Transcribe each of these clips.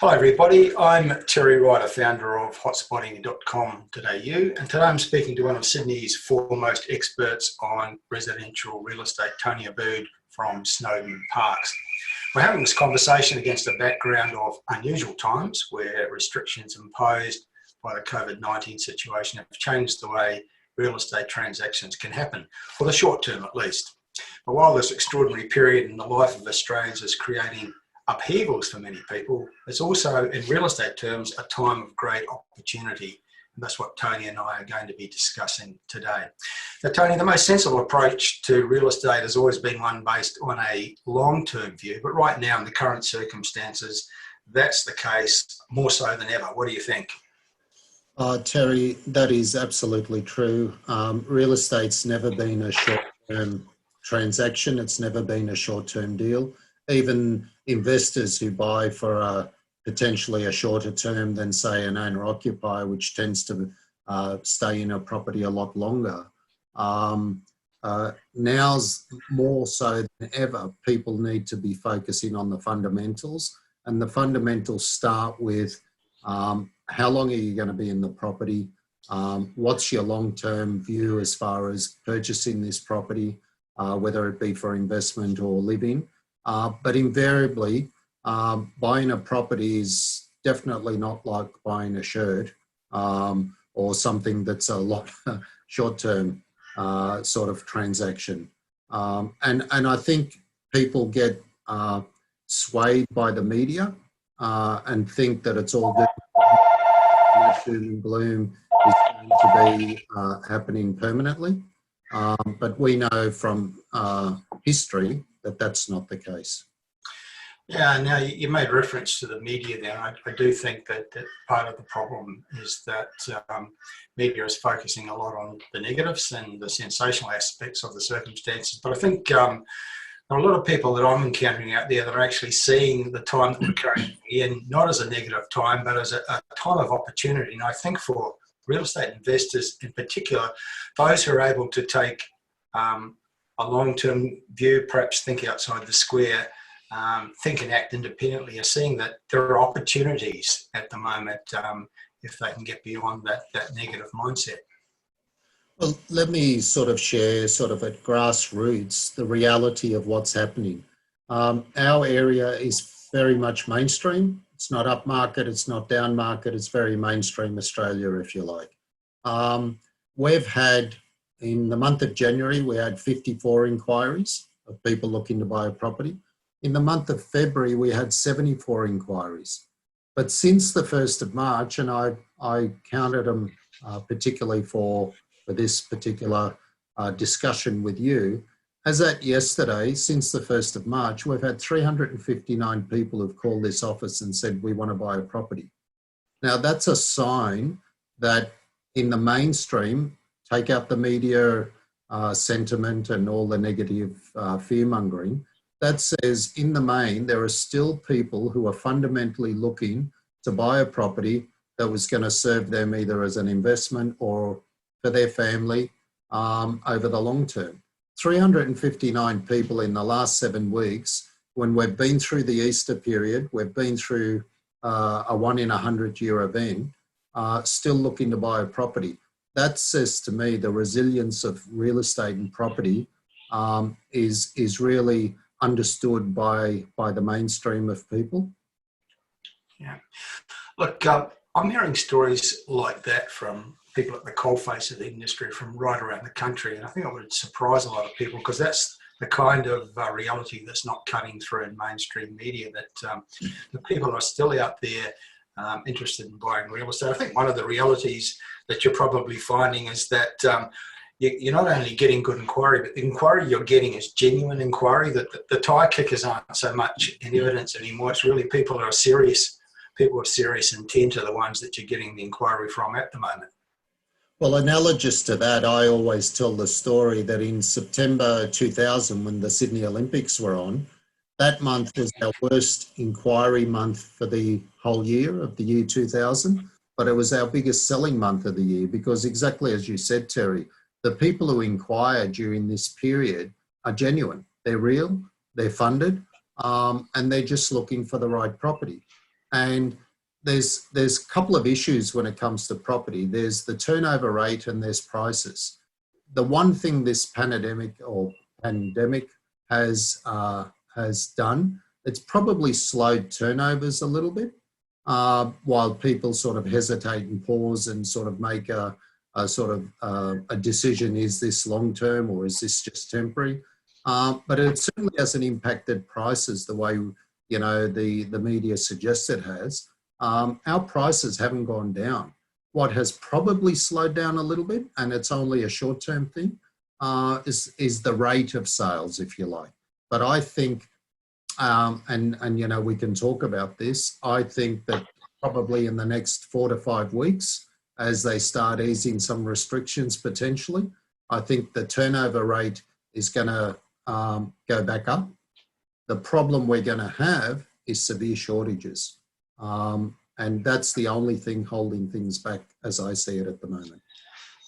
Hi everybody, I'm Terry Ryde, founder of hotspotting.com.au, and today I'm speaking to one of Sydney's foremost experts on residential real estate, Tony Abboud from Snowden Parks. We're having this conversation against a background of unusual times where restrictions imposed by the COVID-19 situation have changed the way real estate transactions can happen, for the short term at least. But while this extraordinary period in the life of Australians is creating upheavals for many people, it's also, in real estate terms, a time of great opportunity. And that's what Tony and I are going to be discussing today. Now, Tony, the most sensible approach to real estate has always been one based on a long-term view, but right now in the current circumstances, that's the case more so than ever. What do you think? Terry, that is absolutely true. Real estate's never been a short-term transaction. It's never been a short-term deal. Even investors who buy for potentially a shorter term than, say, an owner-occupier, which tends to stay in a property a lot longer. Now's more so than ever, people need to be focusing on the fundamentals, and the fundamentals start with how long are you going to be in the property? What's your long-term view as far as purchasing this property, whether it be for investment or living? But invariably, buying a property is definitely not like buying a shirt or something that's a lot short-term sort of transaction. And I think people get swayed by the media and think that it's all doom and gloom is going to be happening permanently. But we know from history that that's not the case. Yeah, now you made reference to the media there. I do think that part of the problem is that media is focusing a lot on the negatives and the sensational aspects of the circumstances. But I think there are a lot of people that I'm encountering out there that are actually seeing the time that we're currently in, not as a negative time, but as a time of opportunity. And I think for real estate investors in particular, those who are able to take a long-term view, perhaps think outside the square, think and act independently, are seeing that there are opportunities at the moment if they can get beyond that negative mindset. Well, let me sort of share sort of at grassroots the reality of what's happening. Our area is very much mainstream. It's not upmarket, it's not downmarket, it's very mainstream Australia, if you like. We've had, in the month of January, we had 54 inquiries of people looking to buy a property. In the month of February, we had 74 inquiries. But since the 1st of March, and I counted them particularly for this particular discussion with you, as at yesterday, since the 1st of March, we've had 359 people who've called this office and said, we want to buy a property. Now, that's a sign that in the mainstream, take out the media sentiment and all the negative fear-mongering, that says in the main, there are still people who are fundamentally looking to buy a property that was going to serve them either as an investment or for their family over the long term. 359 people in the last 7 weeks, when we've been through the Easter period, we've been through a 1 in 100 year event, still looking to buy a property. That says to me the resilience of real estate and property is really understood by the mainstream of people. Yeah. Look, I'm hearing stories like that from people at the coalface of the industry from right around the country. And I think it would surprise a lot of people because that's the kind of reality that's not cutting through in mainstream media, that the people are still out there interested in buying real estate. I think one of the realities that you're probably finding is that you're not only getting good inquiry, but the inquiry you're getting is genuine inquiry, that the tire kickers aren't so much in evidence anymore. It's really people of serious intent are the ones that you're getting the inquiry from at the moment. Well, analogous to that, I always tell the story that in September 2000, when the Sydney Olympics were on, that month was our worst inquiry month for the whole year of the year 2000, but it was our biggest selling month of the year because exactly as you said, Terry, the people who inquire during this period are genuine. They're real, they're funded, and they're just looking for the right property. And there's a couple of issues when it comes to property. There's the turnover rate and there's prices. The one thing this pandemic has done, it's probably slowed turnovers a little bit, while people sort of hesitate and pause and sort of make a decision: is this long term or is this just temporary? But it certainly hasn't impacted prices the way the media suggests it has. Our prices haven't gone down. What has probably slowed down a little bit, and it's only a short-term thing, is the rate of sales, if you like. But I think, and we can talk about this, I think that probably in the next 4 to 5 weeks, as they start easing some restrictions potentially, I think the turnover rate is going to go back up. The problem we're going to have is severe shortages. And that's the only thing holding things back as I see it at the moment.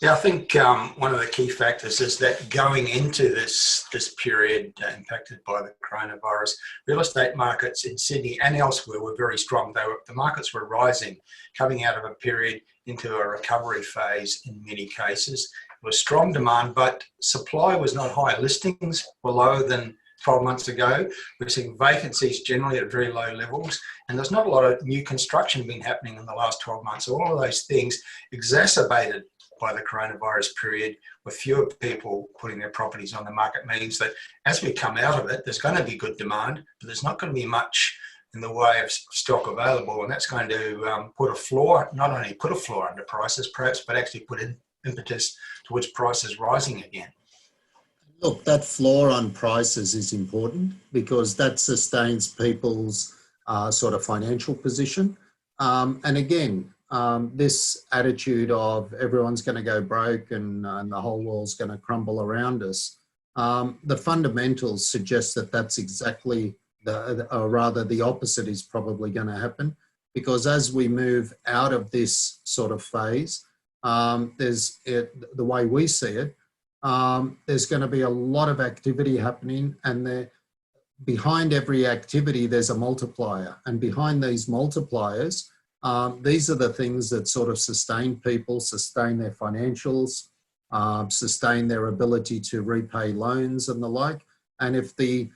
Yeah, I think one of the key factors is that going into this period impacted by the coronavirus, real estate markets in Sydney and elsewhere were very strong. The markets were rising, coming out of a period into a recovery phase in many cases. There was strong demand, but supply was not high. Listings were lower than 12 months ago. We're seeing vacancies generally at very low levels, and there's not a lot of new construction been happening in the last 12 months. So all of those things exacerbated by the coronavirus period, with fewer people putting their properties on the market, means that as we come out of it, there's going to be good demand, but there's not going to be much in the way of stock available, and that's going to put a floor, not only put a floor under prices perhaps, but actually put in impetus towards prices rising again. Look, that floor on prices is important because that sustains people's sort of financial position. And again, this attitude of everyone's going to go broke and the whole world's going to crumble around us, the fundamentals suggest that that's exactly, or rather the opposite is probably going to happen, because as we move out of this sort of phase, the way we see it, there's going to be a lot of activity happening, and behind every activity there's a multiplier, and behind these multipliers, these are the things that sort of sustain people, sustain their financials, sustain their ability to repay loans and the like. And if the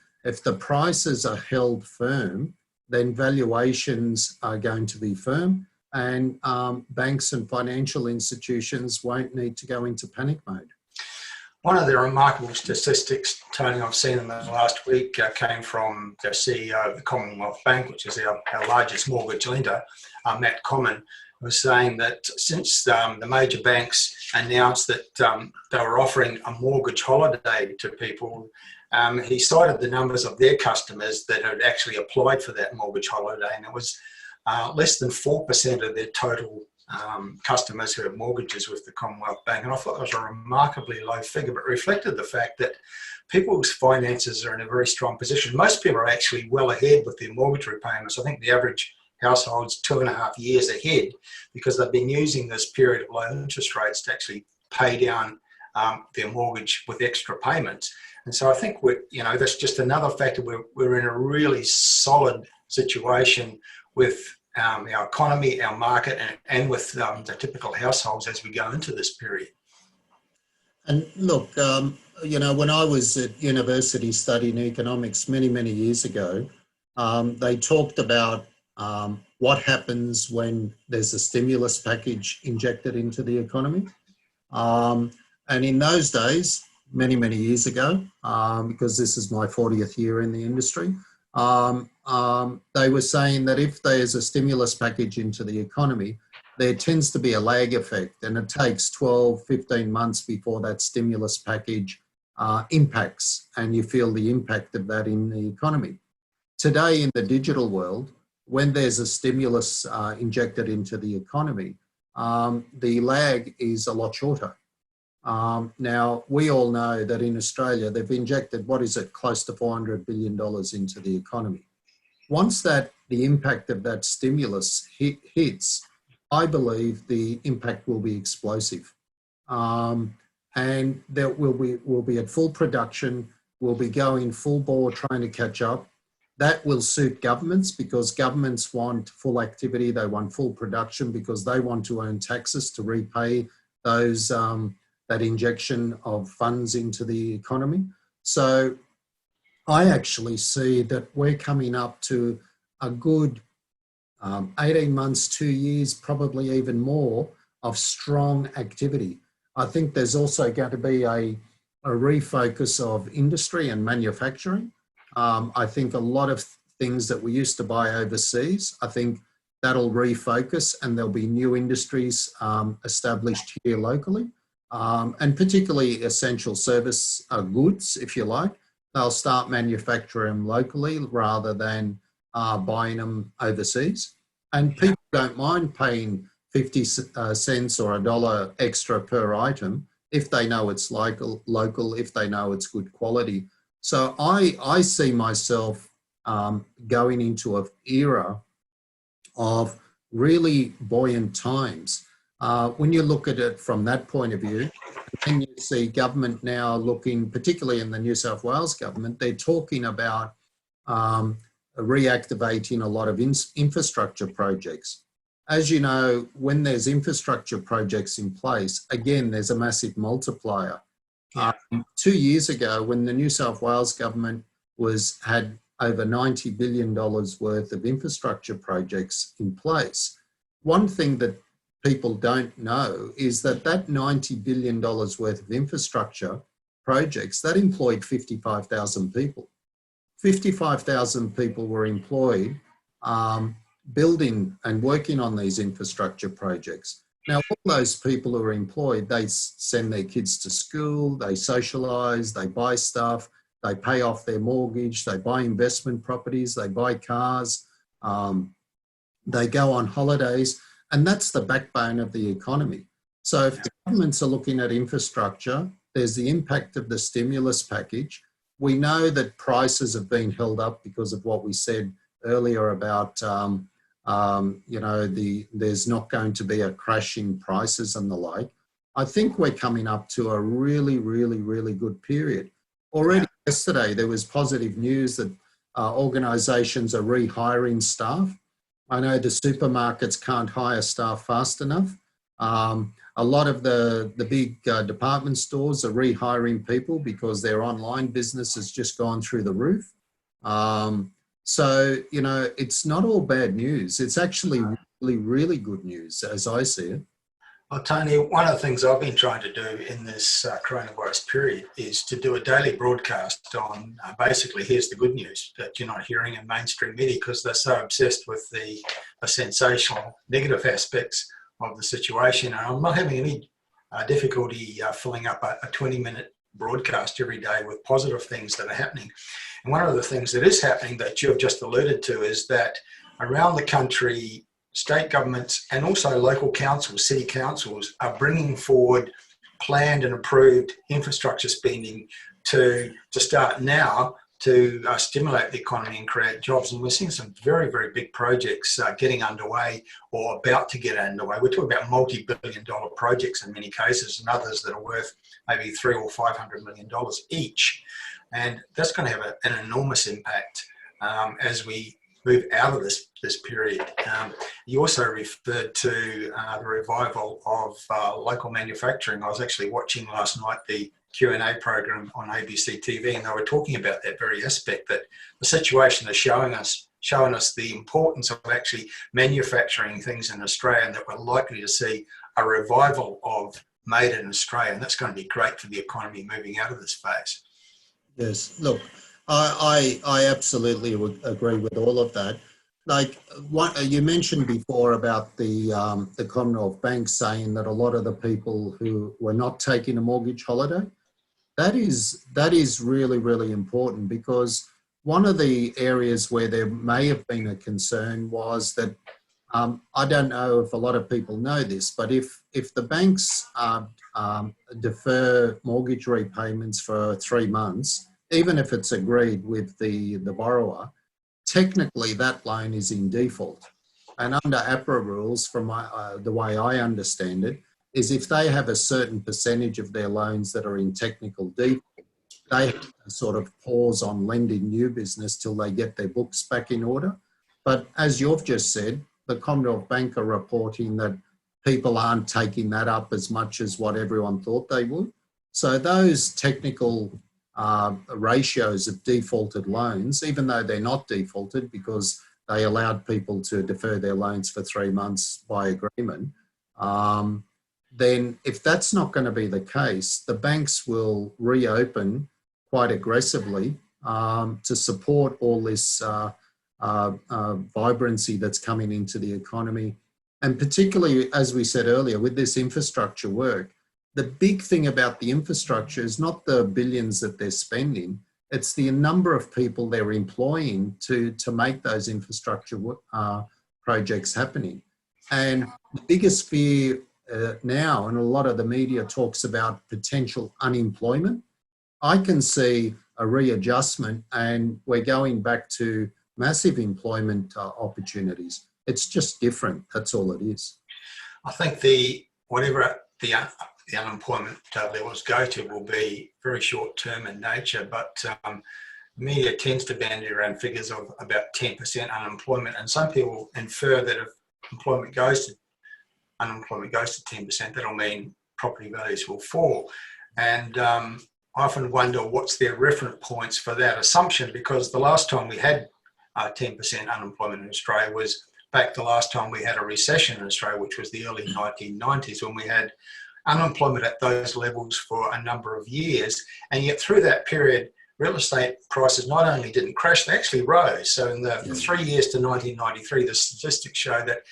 prices are held firm, then valuations are going to be firm, and banks and financial institutions won't need to go into panic mode. One of the remarkable statistics, Tony, I've seen in the last week came from the CEO of the Commonwealth Bank, which is our largest mortgage lender, Matt Comyn, was saying that since the major banks announced that they were offering a mortgage holiday to people, he cited the numbers of their customers that had actually applied for that mortgage holiday, and it was less than 4% of their total customers who have mortgages with the Commonwealth Bank. And I thought it was a remarkably low figure, but reflected the fact that people's finances are in a very strong position. Most people are actually well ahead with their mortgage repayments. I think the average household's 2.5 years ahead, because they've been using this period of low interest rates to actually pay down their mortgage with extra payments. And so I think that's just another factor. We're in a really solid situation with our economy, our market, and with the typical households as we go into this period. And look, when I was at university studying economics many, many years ago, they talked about what happens when there's a stimulus package injected into the economy. And in those days, many, many years ago, because this is my 40th year in the industry, they were saying that if there's a stimulus package into the economy, there tends to be a lag effect, and it takes 12, 15 months before that stimulus package impacts, and you feel the impact of that in the economy. Today, in the digital world, when there's a stimulus injected into the economy, the lag is a lot shorter. Now, we all know that in Australia, they've injected, close to $400 billion into the economy. Once the impact of that stimulus hits, I believe the impact will be explosive. And that we'll be at full production, we'll be going full bore trying to catch up. That will suit governments because governments want full activity. They want full production because they want to earn taxes to repay those that injection of funds into the economy. So I actually see that we're coming up to a good 18 months, 2 years, probably even more of strong activity. I think there's also going to be a refocus of industry and manufacturing. I think a lot of things that we used to buy overseas, I think that'll refocus and there'll be new industries established here locally, and particularly essential service goods, if you like. They'll start manufacturing them locally rather than buying them overseas. And people don't mind paying 50 cents or $1 extra per item if they know it's local, if they know it's good quality. So I see myself going into an era of really buoyant times. When you look at it from that point of view, then you see government now looking, particularly in the New South Wales government, they're talking about reactivating a lot of infrastructure projects. As you know, when there's infrastructure projects in place, again, there's a massive multiplier. 2 years ago, when the New South Wales government had over $90 billion worth of infrastructure projects in place, one thing that people don't know is that $90 billion worth of infrastructure projects, that employed 55,000 people. 55,000 people were employed building and working on these infrastructure projects. Now, all those people who are employed, they send their kids to school, they socialise, they buy stuff, they pay off their mortgage, they buy investment properties, they buy cars, they go on holidays, and that's the backbone of the economy. So if the governments are looking at infrastructure, there's the impact of the stimulus package. We know that prices have been held up because of what we said earlier about, there's not going to be a crash in prices and the like. I think we're coming up to a really, really, really good period. Already yesterday, there was positive news that organisations are rehiring staff. I know the supermarkets can't hire staff fast enough. A lot of the big department stores are rehiring people because their online business has just gone through the roof. So, it's not all bad news. It's actually really, really good news as I see it. Well, Tony, one of the things I've been trying to do in this coronavirus period is to do a daily broadcast on basically here's the good news that you're not hearing in mainstream media because they're so obsessed with the sensational negative aspects of the situation. And I'm not having any difficulty filling up a 20-minute broadcast every day with positive things that are happening. And one of the things that is happening that you've just alluded to is that around the country, state governments and also local councils, city councils are bringing forward planned and approved infrastructure spending to start now to stimulate the economy and create jobs. And we're seeing some very, very big projects getting underway or about to get underway. We're talking about multi-billion-dollar projects in many cases and others that are worth maybe $300 or $500 million each. And that's going to have an enormous impact as we move out of this period. You also referred to the revival of local manufacturing. I was actually watching last night the Q&A program on ABC TV, and they were talking about that very aspect, that the situation is showing us the importance of actually manufacturing things in Australia, and that we're likely to see a revival of made in Australia, and that's going to be great for the economy moving out of this phase. Yes, look, I absolutely would agree with all of that. Like what you mentioned before about the Commonwealth Bank saying that a lot of the people who were not taking a mortgage holiday, that is really, really important, because one of the areas where there may have been a concern was that I don't know if a lot of people know this, but if the banks defer mortgage repayments for 3 months, even if it's agreed with the borrower, technically that loan is in default. And under APRA rules, from the way I understand it, is if they have a certain percentage of their loans that are in technical default, they have to sort of pause on lending new business till they get their books back in order. But as you've just said, the Commonwealth Bank are reporting that people aren't taking that up as much as what everyone thought they would. So those technical ratios of defaulted loans, even though they're not defaulted because they allowed people to defer their loans for 3 months by agreement, then if that's not going to be the case, the banks will reopen quite aggressively to support all this vibrancy that's coming into the economy. And particularly, as we said earlier, with this infrastructure work, the big thing about the infrastructure is not the billions that they're spending, it's the number of people they're employing to make those infrastructure projects happening. And the biggest fear now, and a lot of the media talks about potential unemployment, I can see a readjustment and we're going back to massive employment opportunities. It's just different, that's all it is. I think whatever the unemployment levels go to will be very short term in nature, but media tends to bandy around figures of about 10% unemployment, and some people infer that if unemployment goes to 10%, that'll mean property values will fall. And I often wonder what's their reference points for that assumption, because the last time we had 10% unemployment in Australia was back the last time we had a recession in Australia, which was the early 1990s, when we had unemployment at those levels for a number of years. And yet through that period, real estate prices not only didn't crash, they actually rose. So in the 3 years to 1993, the statistics show that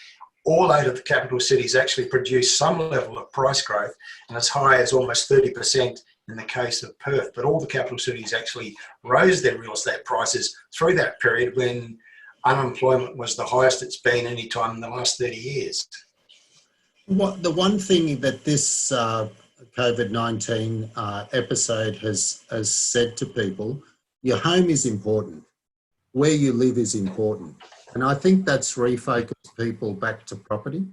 all 8 of the capital cities actually produced some level of price growth, and as high as almost 30% in the case of Perth. But all the capital cities actually rose their real estate prices through that period when unemployment was the highest it's been any time in the last 30 years. The one thing that this COVID-19 episode has said to people, your home is important. Where you live is important. And I think that's refocused people back to property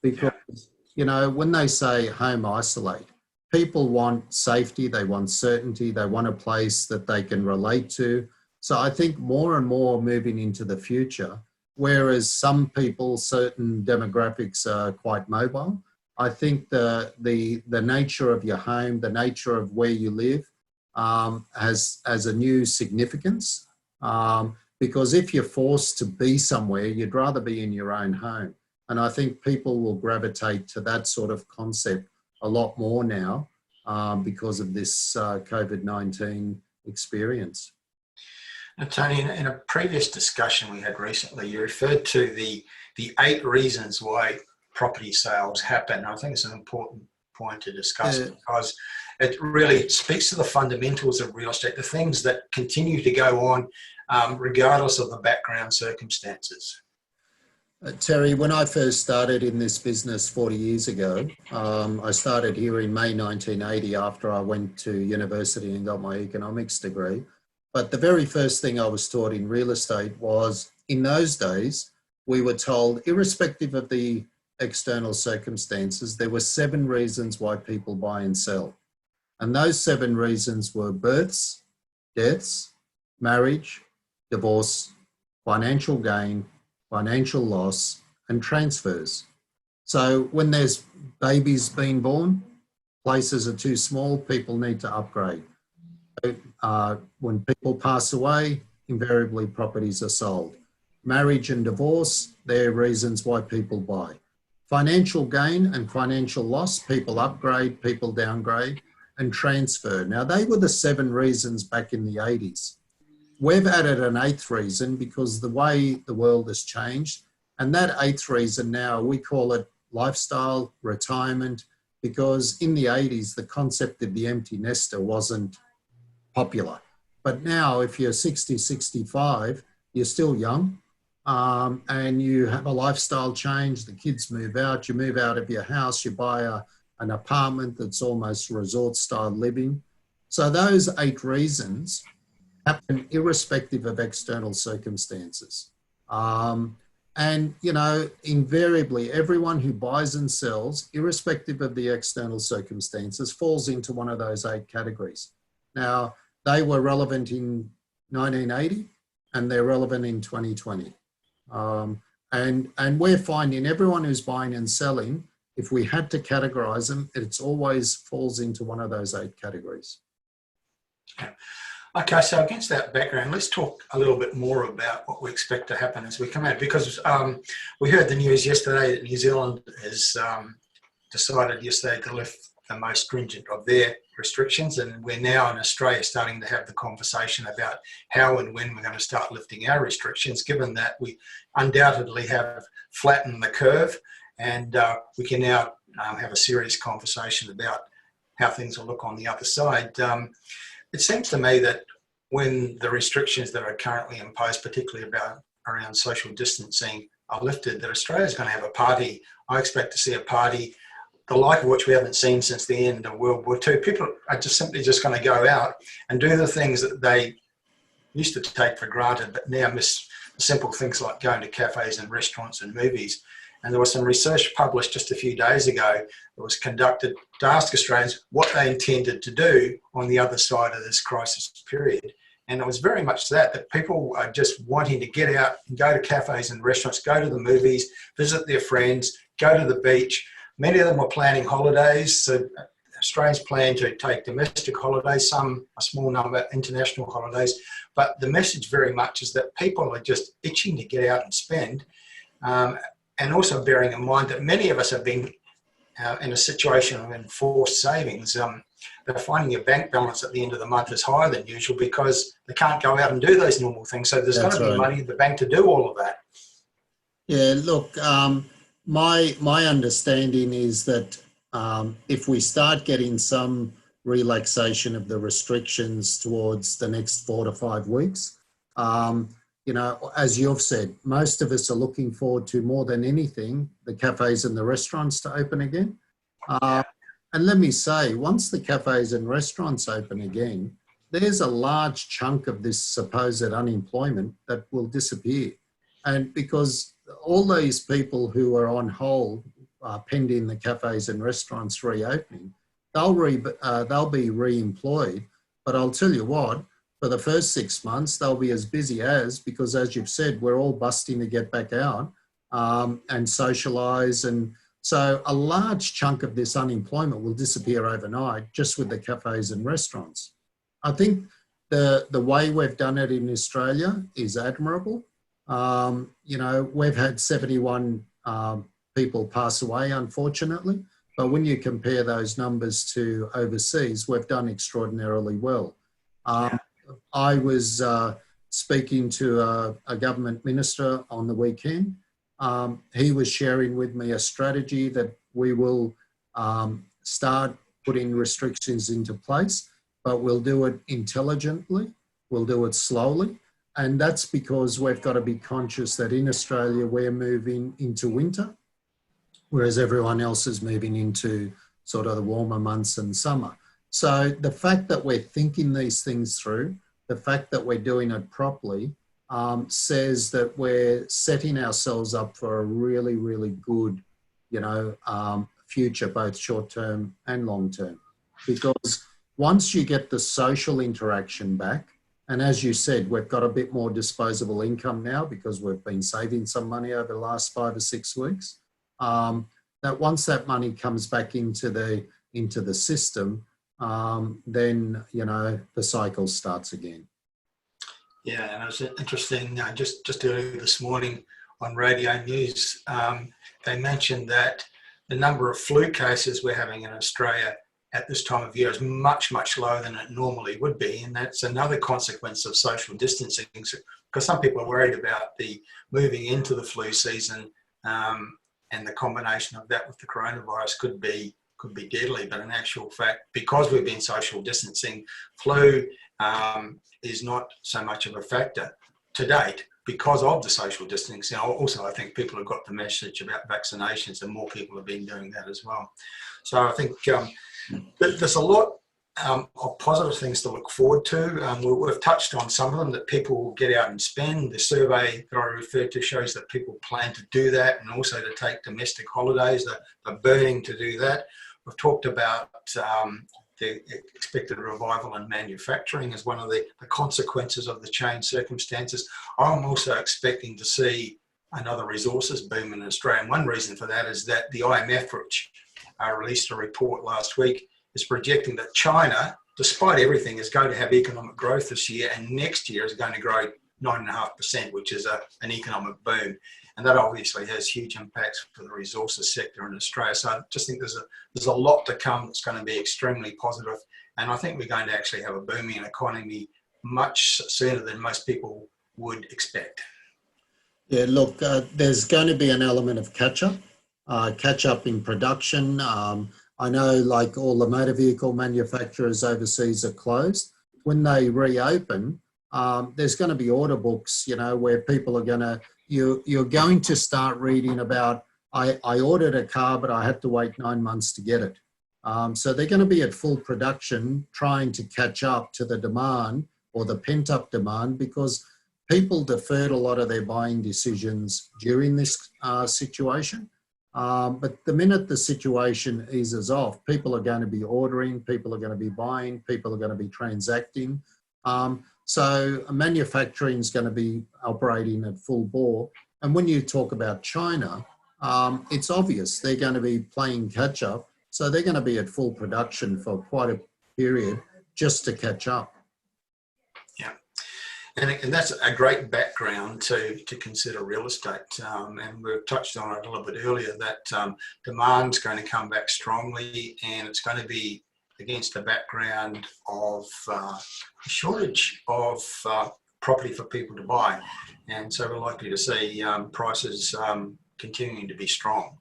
because, you know, when they say home isolate, people want safety, they want certainty, they want a place that they can relate to. So I think more and more moving into the future, whereas some people, certain demographics are quite mobile, I think the nature of your home, the nature of where you live has a new significance. Because if you're forced to be somewhere, you'd rather be in your own home. And I think people will gravitate to that sort of concept a lot more now because of this COVID-19 experience. Now, Tony, in a previous discussion we had recently, you referred to the 8 reasons why property sales happen. I think it's an important point to discuss because it really speaks to the fundamentals of real estate, the things that continue to go on regardless of the background circumstances. Terry, when I first started in this business 40 years ago, I started here in May 1980 after I went to university and got my economics degree. But the very first thing I was taught in real estate was, in those days, we were told, irrespective of the external circumstances, there were 7 reasons why people buy and sell. And those 7 reasons were births, deaths, marriage, divorce, financial gain, financial loss, and transfers. So when there's babies being born, places are too small, people need to upgrade. When people pass away, invariably properties are sold. Marriage and divorce, they're reasons why people buy. Financial gain and financial loss, people upgrade, people downgrade, and transfer. Now, they were the 7 reasons back in the 80s. We've added an 8th reason because the way the world has changed, and that 8th reason now, we call it lifestyle, retirement, because in the 80s, the concept of the empty nester wasn't popular. But now, if you're 60, 65, you're still young, and you have a lifestyle change, the kids move out, you move out of your house, you buy an apartment that's almost resort-style living. So those 8 reasons happen irrespective of external circumstances. And, you know, invariably, everyone who buys and sells, irrespective of the external circumstances, falls into one of those 8 categories. Now, they were relevant in 1980 and they're relevant in 2020. And we're finding everyone who's buying and selling, if we had to categorize them, it's always falls into one of those 8 categories. Okay, so against that background, let's talk a little bit more about what we expect to happen as we come out, because we heard the news yesterday that New Zealand has decided yesterday to lift the most stringent of their restrictions, and we're now in Australia starting to have the conversation about how and when we're going to start lifting our restrictions, given that we undoubtedly have flattened the curve, and we can now have a serious conversation about how things will look on the other side. It seems to me that when the restrictions that are currently imposed, particularly around social distancing, are lifted, that Australia is going to have a party. I expect to see a party the like of which we haven't seen since the end of World War II. People are simply going to go out and do the things that they used to take for granted, but now miss simple things like going to cafes and restaurants and movies. And there was some research published just a few days ago that was conducted to ask Australians what they intended to do on the other side of this crisis period. And it was very much that people are just wanting to get out and go to cafes and restaurants, go to the movies, visit their friends, go to the beach. Many of them were planning holidays. So Australians plan to take domestic holidays, a small number, international holidays. But the message very much is that people are just itching to get out and spend. And also bearing in mind that many of us have been in a situation of enforced savings. They're finding your bank balance at the end of the month is higher than usual because they can't go out and do those normal things. So there's got to be money in the bank to do all of that. Yeah, look, my understanding is that if we start getting some relaxation of the restrictions towards the next 4 to 5 weeks, you know, as you've said, most of us are looking forward to more than anything, the cafes and the restaurants to open again. And let me say, once the cafes and restaurants open again, there's a large chunk of this supposed unemployment that will disappear. And because all these people who are on hold pending the cafes and restaurants reopening, they'll be re-employed. But I'll tell you what, for the first 6 months, they'll be as busy because as you've said, we're all busting to get back out and socialise. And so a large chunk of this unemployment will disappear overnight just with the cafes and restaurants. I think the way we've done it in Australia is admirable. You know, we've had 71 people pass away, unfortunately, but when you compare those numbers to overseas, we've done extraordinarily well. I was speaking to a government minister on the weekend. He was sharing with me a strategy that we will start putting restrictions into place, but we'll do it intelligently, we'll do it slowly. And that's because we've got to be conscious that in Australia, we're moving into winter, whereas everyone else is moving into sort of the warmer months and summer. So the fact that we're thinking these things through, the fact that we're doing it properly, says that we're setting ourselves up for a really, really good, you know, future, both short term and long term. Because once you get the social interaction back, and as you said, we've got a bit more disposable income now because we've been saving some money over the last 5 or 6 weeks, that once that money comes back into the system, then, you know, the cycle starts again. Yeah, and it was interesting, just earlier this morning on radio news, they mentioned that the number of flu cases we're having in Australia at this time of year is much, much lower than it normally would be. And that's another consequence of social distancing, because some people are worried about the moving into the flu season, and the combination of that with the coronavirus could be deadly. But in actual fact, because we've been social distancing, flu is not so much of a factor to date because of the social distancing. Also, I think people have got the message about vaccinations, and more people have been doing that as well. So I think there's a lot of positive things to look forward to. We've touched on some of them, that people will get out and spend. The survey that I referred to shows that people plan to do that, and also to take domestic holidays. They're burning to do that. We've talked about the expected revival in manufacturing as one of the consequences of the changed circumstances. I'm also expecting to see another resources boom in Australia. And one reason for that is that the IMF, which released a report last week, is projecting that China, despite everything, is going to have economic growth this year, and next year is going to grow 9.5%, which is an economic boom. And that obviously has huge impacts for the resources sector in Australia. So I just think there's a lot to come that's going to be extremely positive. And I think we're going to actually have a booming economy much sooner than most people would expect. Yeah, look, there's going to be an element of catch-up in production. I know like all the motor vehicle manufacturers overseas are closed. When they reopen, there's going to be order books, where people are going to, you're going to start reading about, I ordered a car, but I had to wait 9 months to get it. So they're going to be at full production trying to catch up to the demand or the pent-up demand, because people deferred a lot of their buying decisions during this situation. But the minute the situation eases off, people are going to be ordering, people are going to be buying, people are going to be transacting. So manufacturing is going to be operating at full bore. And when you talk about China, it's obvious they're going to be playing catch up. So they're going to be at full production for quite a period just to catch up. Yeah. And that's a great background to consider real estate. And we've touched on it a little bit earlier, that demand's going to come back strongly, and it's going to be against the background of a shortage of property for people to buy. And so we're likely to see prices continuing to be strong.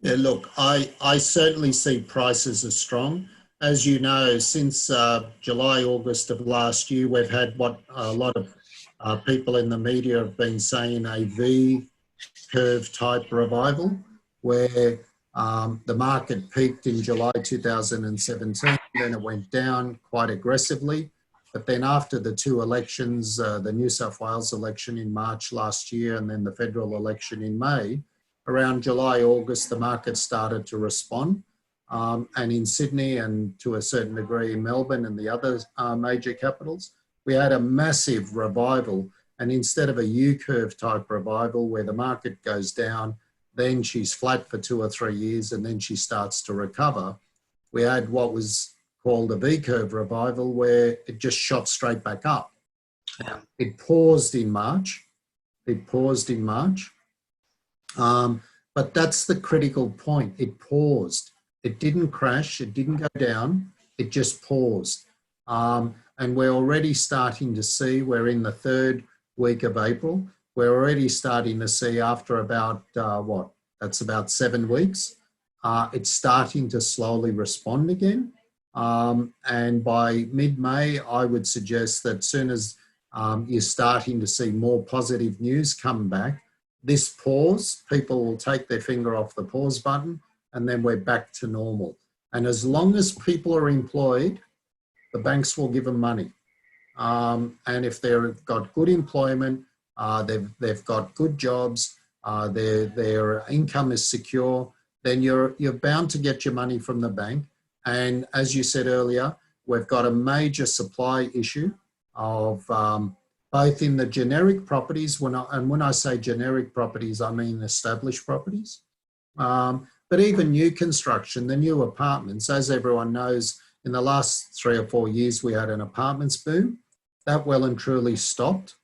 Yeah, look, I certainly see prices as strong. As you know, since July, August of last year, we've had what a lot of people in the media have been saying, a V-curve type revival, where the market peaked in July 2017, then it went down quite aggressively. But then after the two elections, the New South Wales election in March last year and then the federal election in May, around July, August, the market started to respond. And in Sydney and to a certain degree in Melbourne and the other major capitals, we had a massive revival. And instead of a U-curve type revival where the market goes down, then she's flat for 2 or 3 years and then she starts to recover, we had what was called a V-curve revival where it just shot straight back up. Yeah. It paused in March. But that's the critical point. It paused. It didn't crash. It didn't go down. It just paused. And we're already starting to see, we're in the 3rd week of April, we're already starting to see after about, that's about 7 weeks, it's starting to slowly respond again. And by mid-May, I would suggest that soon as you're starting to see more positive news come back, this pause, people will take their finger off the pause button and then we're back to normal. And as long as people are employed, the banks will give them money. And if they've got good employment, they've got good jobs, their income is secure, then you're bound to get your money from the bank. And as you said earlier, we've got a major supply issue of both in the generic properties, when I say generic properties, I mean established properties, but even new construction, the new apartments. As everyone knows, in the last 3 or 4 years, we had an apartments boom. That well and truly stopped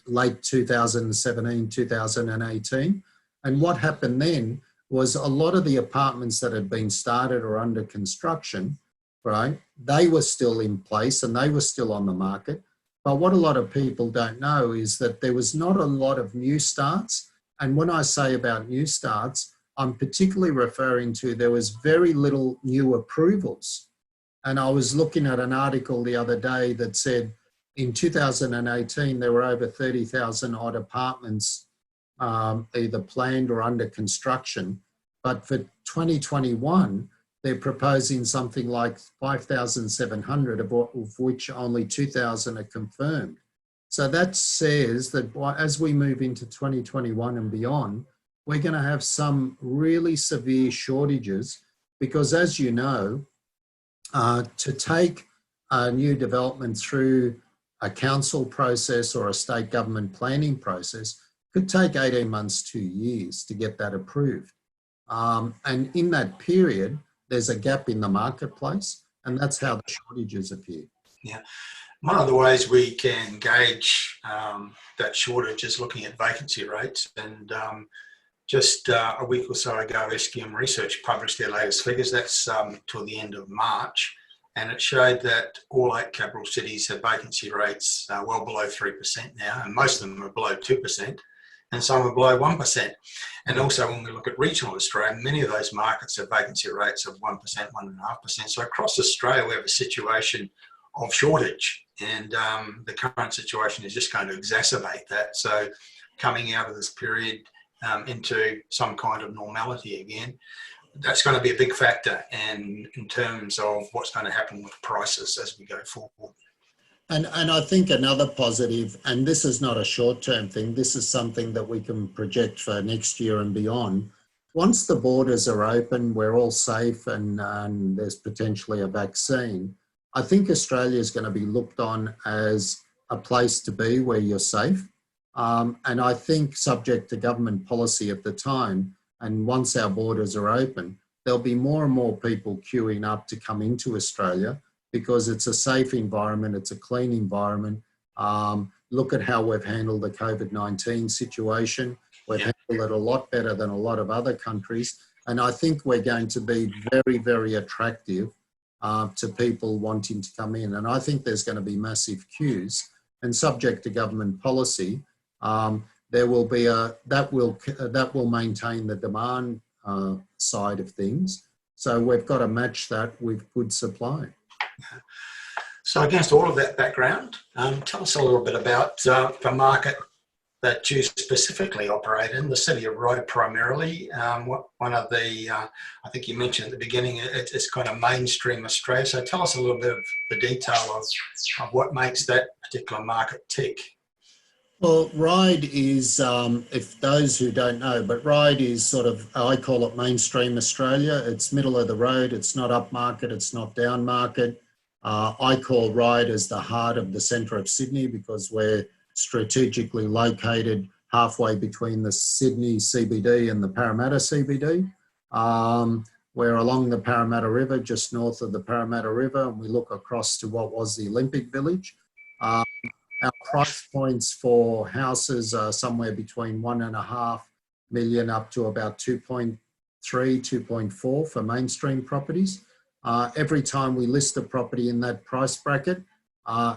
late 2017, 2018. And what happened then was a lot of the apartments that had been started or under construction, right, they were still in place and they were still on the market. But what a lot of people don't know is that there was not a lot of new starts. And when I say about new starts, I'm particularly referring to there was very little new approvals. And I was looking at an article the other day that said in 2018, there were over 30,000 odd apartments either planned or under construction. But for 2021, they're proposing something like 5,700, of which only 2,000 are confirmed. So that says that as we move into 2021 and beyond, we're going to have some really severe shortages because as you know, to take a new development through a council process or a state government planning process could take 18 months, 2 years to get that approved. And in that period, there's a gap in the marketplace, and that's how the shortages appear. Yeah. One of the ways we can gauge that shortage is looking at vacancy rates. And just a week or so ago, SQM Research published their latest figures. That's till the end of March. And it showed that all 8 capital cities have vacancy rates well below 3% now, and most of them are below 2%, and some are below 1%. And also when we look at regional Australia, many of those markets have vacancy rates of 1%, 1.5%. So across Australia, we have a situation of shortage, and the current situation is just going to exacerbate that. So coming out of this period into some kind of normality again, that's going to be a big factor and in terms of what's going to happen with prices as we go forward. And I think another positive, and this is not a short-term thing, this is something that we can project for next year and beyond. Once the borders are open, we're all safe, and there's potentially a vaccine, I think Australia is going to be looked on as a place to be where you're safe. And I think subject to government policy at the time, and once our borders are open, there'll be more and more people queuing up to come into Australia because it's a safe environment, it's a clean environment. Look at how we've handled the COVID-19 situation. We've handled it a lot better than a lot of other countries. And I think we're going to be very, very attractive to people wanting to come in. And I think there's going to be massive queues, and subject to government policy, there will be that will maintain the demand side of things. So we've got to match that with good supply. So against all of that background, tell us a little bit about the market that you specifically operate in, the city of Ryde primarily. One of the, I think you mentioned at the beginning, it's kind of mainstream Australia. So tell us a little bit of the detail of what makes that particular market tick. Well, Ryde is, if those who don't know, but Ryde is sort of, I call it mainstream Australia. It's middle of the road. It's not upmarket. It's not downmarket. I call Ryde as the heart of the centre of Sydney because we're strategically located halfway between the Sydney CBD and the Parramatta CBD. We're along the Parramatta River, just north of the Parramatta River, and we look across to what was the Olympic Village. Our price points for houses are somewhere between 1.5 million up to about 2.3, 2.4 for mainstream properties. Every time we list a property in that price bracket,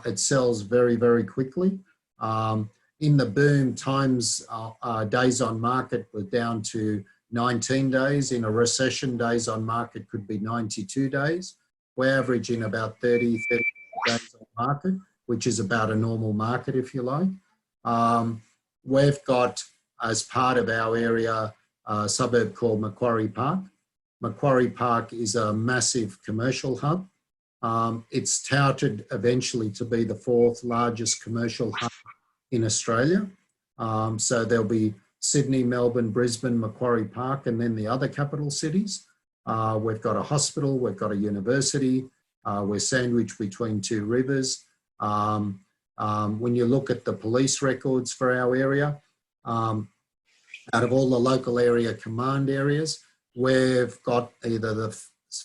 it sells very, very quickly. In the boom times, days on market were down to 19 days. In a recession, days on market could be 92 days. We're averaging about 30 days on market, which is about a normal market, if you like. We've got, as part of our area, a suburb called Macquarie Park. Macquarie Park is a massive commercial hub. It's touted eventually to be the 4th largest commercial hub in Australia. So there'll be Sydney, Melbourne, Brisbane, Macquarie Park, and then the other capital cities. We've got a hospital, we've got a university, we're sandwiched between 2 rivers. When you look at the police records for our area, out of all the local area command areas, we've got either the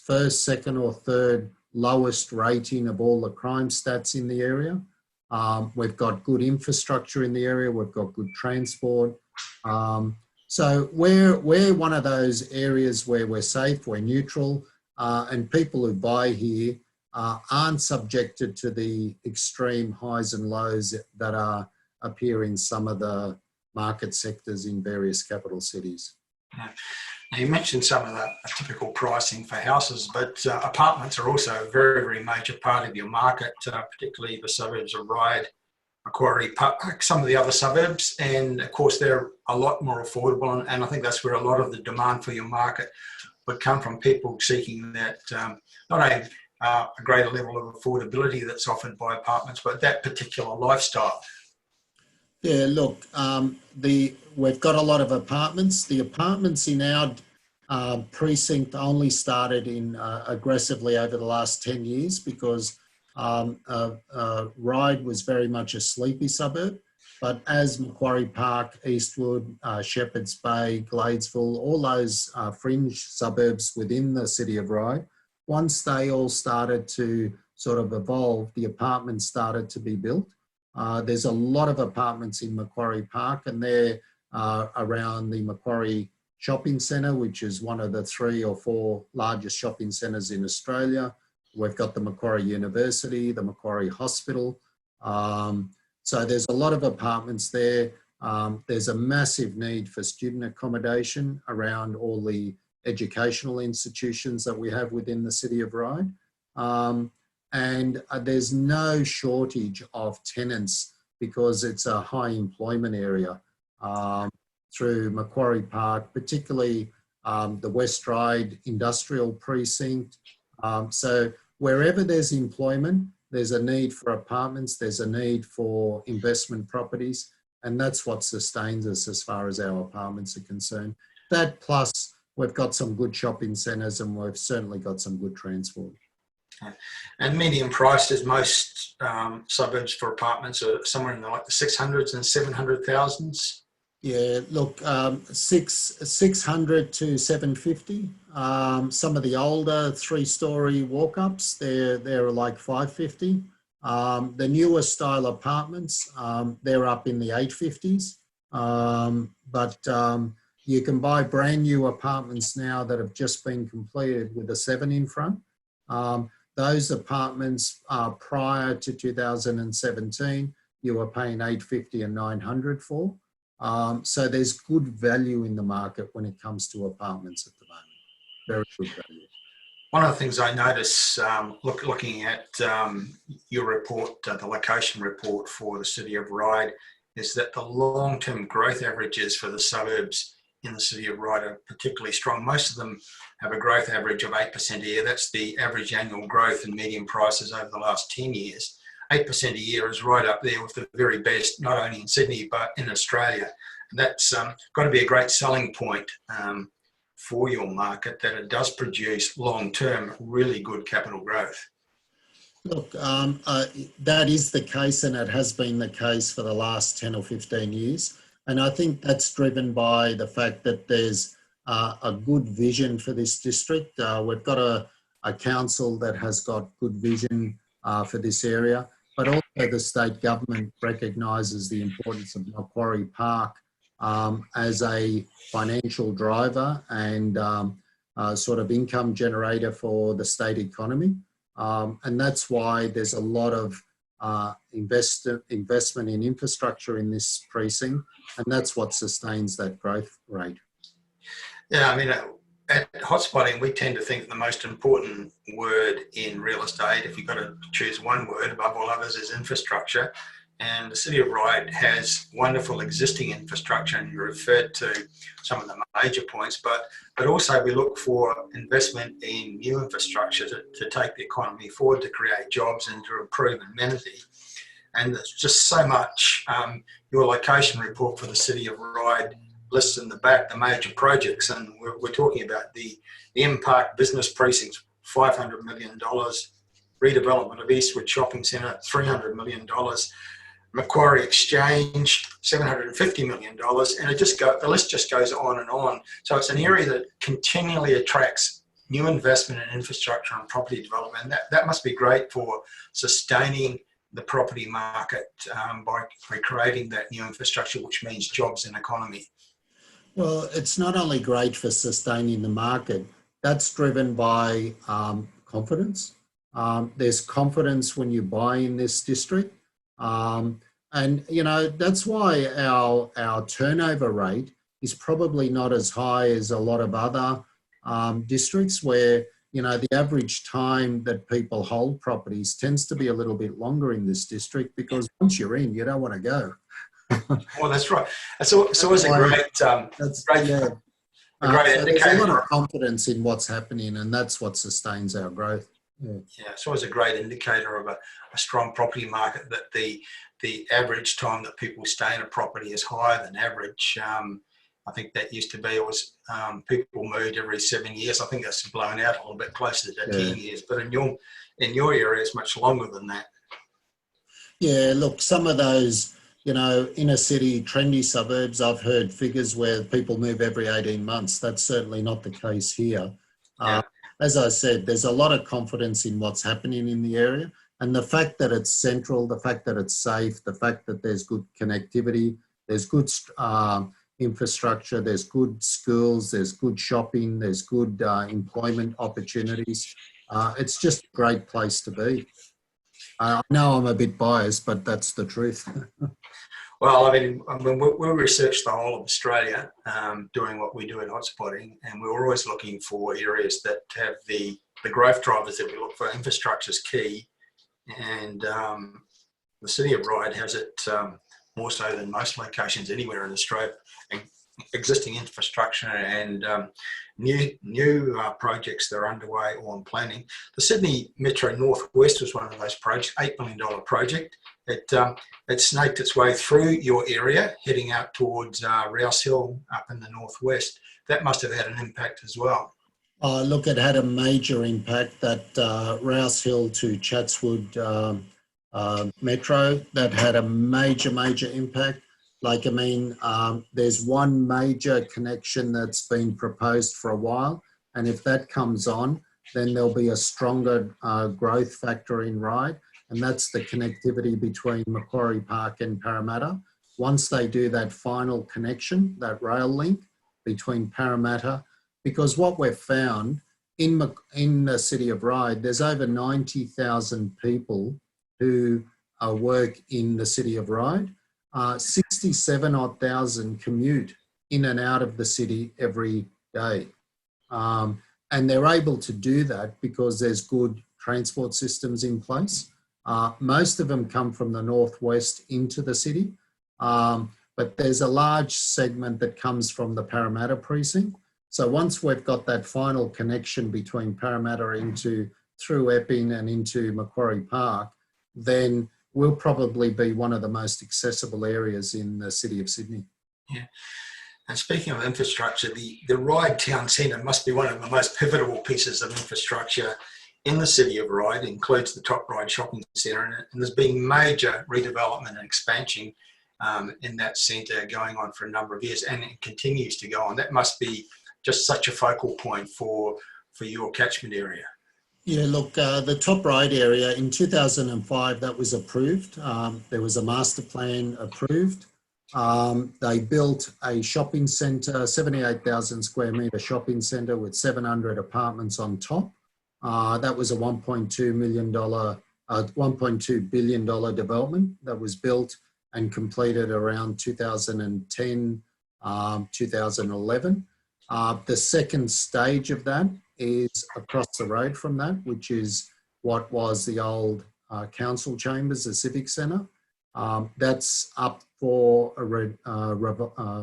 first, second or third lowest rating of all the crime stats in the area. We've got good infrastructure in the area, we've got good transport. So we're one of those areas where we're safe, we're neutral, and people who buy here aren't subjected to the extreme highs and lows that appear in some of the market sectors in various capital cities. Yeah. Now you mentioned some of the typical pricing for houses, but apartments are also a very, very major part of your market, particularly the suburbs of Ryde, Macquarie Park, some of the other suburbs, and of course they're a lot more affordable, and I think that's where a lot of the demand for your market would come from, people seeking that not only a greater level of affordability that's offered by apartments, but that particular lifestyle. Yeah, look, we've got a lot of apartments. The apartments in our precinct only started in aggressively over the last 10 years because Ryde was very much a sleepy suburb. But as Macquarie Park, Eastwood, Shepherds Bay, Gladesville, all those fringe suburbs within the city of Ryde, once they all started to sort of evolve, the apartments started to be built. There's a lot of apartments in Macquarie Park, and they're around the Macquarie Shopping Centre, which is one of the 3 or 4 largest shopping centres in Australia. We've got the Macquarie University, the Macquarie Hospital. So there's a lot of apartments there. There's a massive need for student accommodation around all the educational institutions that we have within the city of Ryde. And there's no shortage of tenants because it's a high employment area through Macquarie Park, particularly the West Ryde Industrial Precinct. So wherever there's employment, there's a need for apartments, there's a need for investment properties, and that's what sustains us as far as our apartments are concerned. That plus we've got some good shopping centres and we've certainly got some good transport. And medium prices, most suburbs for apartments are somewhere in the 600s and 700,000s. Yeah, look, 600 to 750. Some of the older 3-storey walk-ups, they're like 550. The newer style apartments, they're up in the 850s. But you can buy brand new apartments now that have just been completed with a 7 in front. Those apartments prior to 2017, you were paying 850 and 900 for. So there's good value in the market when it comes to apartments at the moment. Very good value. One of the things I notice looking at your report, the location report for the city of Ryde, is that the long-term growth averages for the suburbs in the city of Ryde are particularly strong. Most of them have a growth average of 8% a year. That's the average annual growth in median prices over the last 10 years. 8% a year is right up there with the very best, not only in Sydney, but in Australia. And that's got to be a great selling point for your market, that it does produce long-term really good capital growth. Look, that is the case, and it has been the case for the last 10 or 15 years. And I think that's driven by the fact that there's a good vision for this district. We've got a council that has got good vision for this area, but also the state government recognises the importance of Macquarie Park as a financial driver and sort of income generator for the state economy. And that's why there's a lot of investment in infrastructure in this precinct, and that's what sustains that growth rate. Yeah, I mean, at hotspotting, we tend to think the most important word in real estate, if you've got to choose one word above all others, is infrastructure. And the city of Ryde has wonderful existing infrastructure, and you referred to some of the major points, but also we look for investment in new infrastructure to take the economy forward, to create jobs and to improve amenity. And there's just so much. Your location report for the city of Ryde lists in the back the major projects, and we're talking about the M Park Business Precinct, $500 million, redevelopment of Eastwood Shopping Centre, $300 million, Macquarie Exchange, $750 million, and the list just goes on and on. So it's an area that continually attracts new investment in infrastructure and property development. And that must be great for sustaining the property market by creating that new infrastructure, which means jobs and economy. Well, it's not only great for sustaining the market, that's driven by confidence. There's confidence when you buy in this district. And, you know, that's why our turnover rate is probably not as high as a lot of other districts where, you know, the average time that people hold properties tends to be a little bit longer in this district, because once you're in, you don't want to go. Well, that's right. It's always a great indicator. There's a lot of confidence in what's happening, and that's what sustains our growth. Yeah, it's always a great indicator of a strong property market, that the average time that people stay in a property is higher than average. I think that used to be, it was people moved every 7 years. I think that's blown out a little bit closer to 10 years. But in your area, it's much longer than that. Yeah, look, some of those, inner city, trendy suburbs, I've heard figures where people move every 18 months. That's certainly not the case here. Yeah. As I said, there's a lot of confidence in what's happening in the area. And the fact that it's central, the fact that it's safe, the fact that there's good connectivity, there's good infrastructure, there's good schools, there's good shopping, there's good employment opportunities. It's just a great place to be. I know I'm a bit biased, but that's the truth. Well, I mean, we researched the whole of Australia doing what we do in hotspotting, and we're always looking for areas that have the growth drivers that we look for. Infrastructure is key, and the city of Ryde has it more so than most locations anywhere in Australia. Existing infrastructure and new projects that are underway or in planning. The Sydney Metro Northwest was one of those projects, $8 million project. It snaked its way through your area, heading out towards Rouse Hill up in the northwest. That must have had an impact as well. Look, it had a major impact, that Rouse Hill to Chatswood Metro. That had a major impact. There's one major connection that's been proposed for a while, and if that comes on, then there'll be a stronger growth factor in Ryde, and that's the connectivity between Macquarie Park and Parramatta. Once they do that final connection, that rail link between Parramatta, because what we've found in the city of Ryde, there's over 90,000 people who work in the city of Ryde. 67,000 commute in and out of the city every day. And they're able to do that because there's good transport systems in place. Most of them come from the northwest into the city, but there's a large segment that comes from the Parramatta precinct. So once we've got that final connection between Parramatta through Epping and into Macquarie Park, then will probably be one of the most accessible areas in the city of Sydney. Yeah. And speaking of infrastructure, the Ryde town centre must be one of the most pivotal pieces of infrastructure in the city of Ryde. It includes the top Ryde shopping centre, and there's been major redevelopment and expansion in that centre going on for a number of years, and it continues to go on. That must be just such a focal point for your catchment area. Yeah, look, the top Ryde area in 2005, that was approved. There was a master plan approved. They built a shopping centre, 78,000 square metre shopping centre with 700 apartments on top. That was a $1.2 billion development that was built and completed around 2010, 2011. The second stage of that is across the road from that, which is what was the old council chambers, the civic centre. That's up for a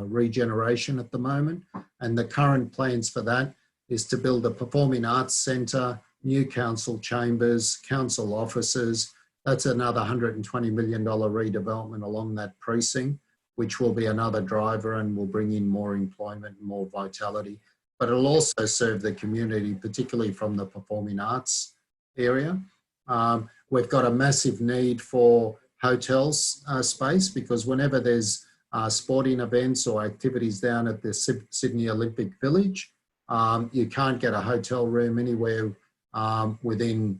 regeneration at the moment. And the current plans for that is to build a performing arts centre, new council chambers, council offices. That's another $120 million redevelopment along that precinct, which will be another driver and will bring in more employment and more vitality. But it'll also serve the community, particularly from the performing arts area. We've got a massive need for hotels space, because whenever there's sporting events or activities down at the Sydney Olympic Village, you can't get a hotel room anywhere within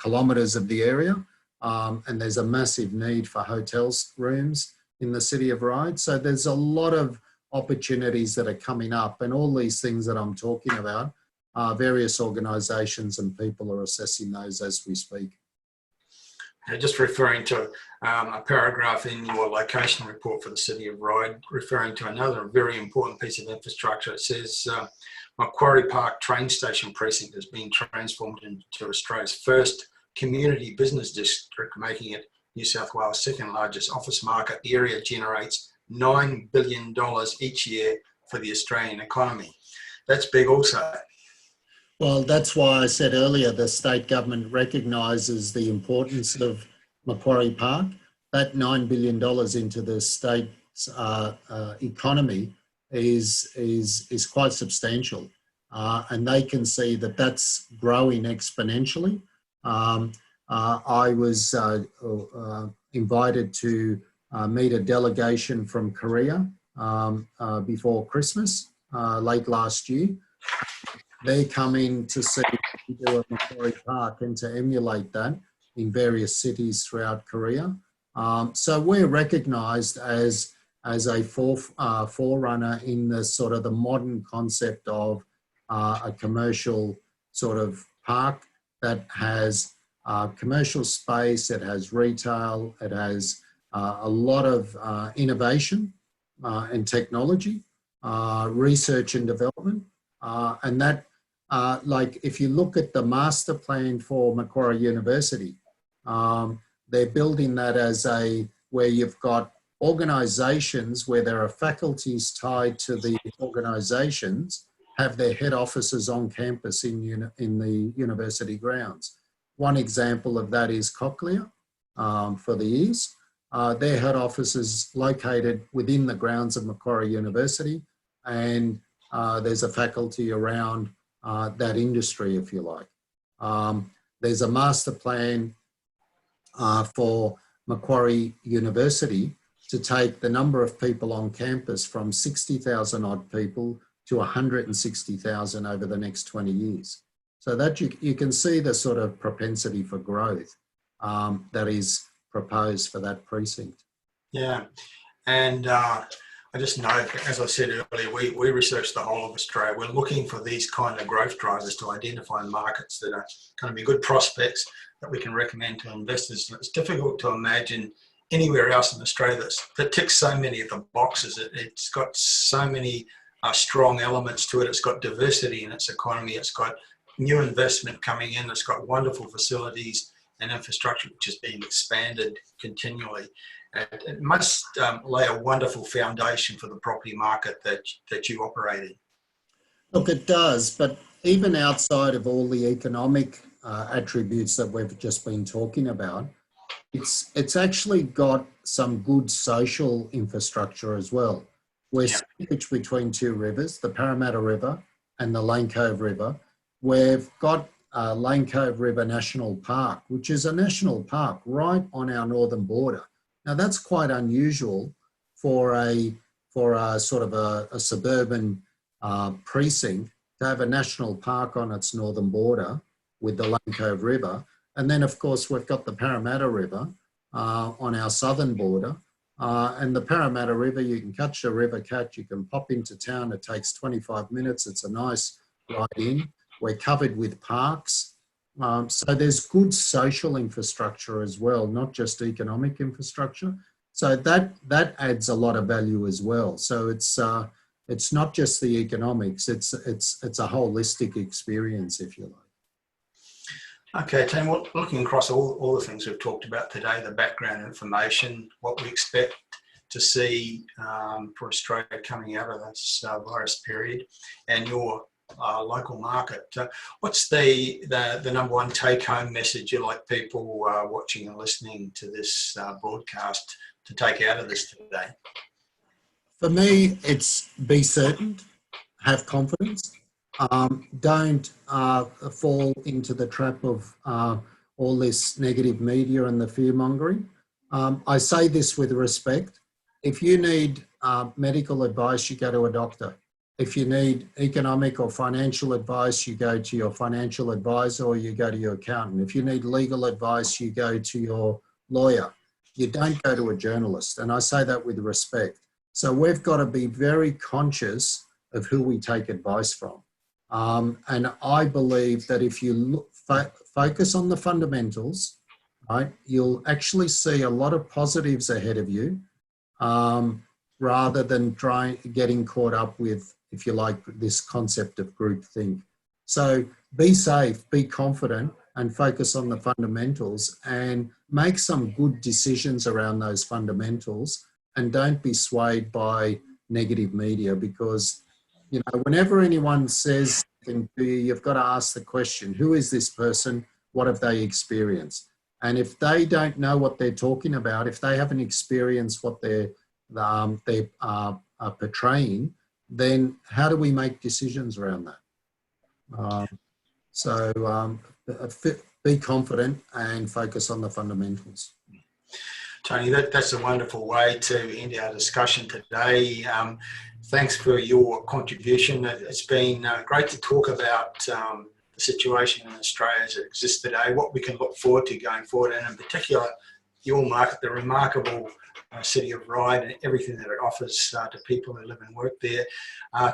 kilometres of the area. And there's a massive need for hotels rooms in the city of Ryde. So there's a lot of opportunities that are coming up, and all these things that I'm talking about, various organisations and people are assessing those as we speak. Just referring to a paragraph in your location report for the city of Ryde, referring to another very important piece of infrastructure. It says Macquarie Park train station precinct has been transformed into Australia's first community business district, making it New South Wales' second largest office market. The area generates $9 billion each year for the Australian economy. That's big also. Well, that's why I said earlier the state government recognises the importance of Macquarie Park. That $9 billion into the state's economy is quite substantial, and they can see that that's growing exponentially. I was invited to meet a delegation from Korea before Christmas, late last year. They're coming to see we do at Macquarie Park and to emulate that in various cities throughout Korea. So we're recognised as a forerunner in the sort of the modern concept of a commercial sort of park that has commercial space, it has retail, it has a lot of innovation and technology, research and development, and that like if you look at the master plan for Macquarie University, they're building that as where you've got organisations where there are faculties tied to the organisations have their head offices on campus in the university grounds. One example of that is Cochlear for the ears. Their head office is located within the grounds of Macquarie University, and there's a faculty around that industry, if you like. There's a master plan for Macquarie University to take the number of people on campus from 60,000 odd people to 160,000 over the next 20 years. So that you can see the sort of propensity for growth that is proposed for that precinct. Yeah, and I just know, as I said earlier, we research the whole of Australia. We're looking for these kind of growth drivers to identify markets that are going to be good prospects that we can recommend to investors. And it's difficult to imagine anywhere else in Australia that ticks so many of the boxes. It's got so many strong elements to it. It's got diversity in its economy. It's got new investment coming in. It's got wonderful facilities and infrastructure which is being expanded continually. And it must lay a wonderful foundation for the property market that you operate in. Look, it does, but even outside of all the economic attributes that we've just been talking about, it's actually got some good social infrastructure as well. We're sandwiched between two rivers, the Parramatta River and the Lane Cove River. We've got Lane Cove River National Park, which is a national park right on our northern border. Now that's quite unusual for a sort of a suburban precinct to have a national park on its northern border with the Lane Cove River. And then of course we've got the Parramatta River on our southern border. And the Parramatta River, you can catch the river cat, you can pop into town, it takes 25 minutes, it's a nice ride in. We're covered with parks. So there's good social infrastructure as well, not just economic infrastructure. So that adds a lot of value as well. So it's not just the economics, it's a holistic experience, if you like. Okay, Tim, well, looking across all the things we've talked about today, the background information, what we expect to see for Australia coming out of this virus period, and your local market, what's the number one take-home message you'd like people watching and listening to this broadcast to take out of this today? For me, it's be certain, have confidence. Don't fall into the trap of all this negative media and the fear-mongering. I say this with respect. If you need medical advice, you go to a doctor. If you need economic or financial advice, you go to your financial advisor or you go to your accountant. If you need legal advice, you go to your lawyer. You don't go to a journalist. And I say that with respect. So we've got to be very conscious of who we take advice from. And I believe that if you focus on the fundamentals, right, you'll actually see a lot of positives ahead of you, rather than getting caught up with, if you like, this concept of groupthink. So be safe, be confident, and focus on the fundamentals and make some good decisions around those fundamentals, and don't be swayed by negative media, because you know, whenever anyone says something to you, you've got to ask the question, who is this person? What have they experienced? And if they don't know what they're talking about, if they haven't experienced what they're portraying, then how do we make decisions around that? Be confident and focus on the fundamentals. Tony, that's a wonderful way to end our discussion today. Thanks for your contribution. It's been great to talk about the situation in Australia as it exists today, what we can look forward to going forward, and in particular, your market, the remarkable city of Ryde and everything that it offers to people who live and work there.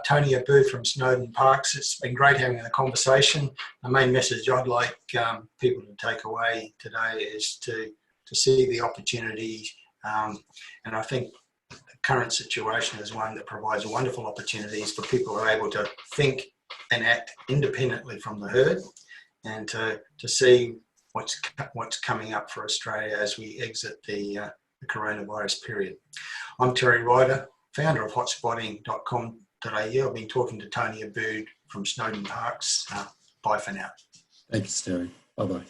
Tony Abboud from Snowden Parks, it's been great having a conversation. The main message I'd like people to take away today is to see the opportunity, and I think the current situation is one that provides wonderful opportunities for people who are able to think and act independently from the herd, and to see what's coming up for Australia as we exit the coronavirus period. I'm Terry Ryder, founder of hotspotting.com.au. I've been talking to Tony Abboud from Snowden Parks. Bye for now. Thanks, Terry. Bye-bye.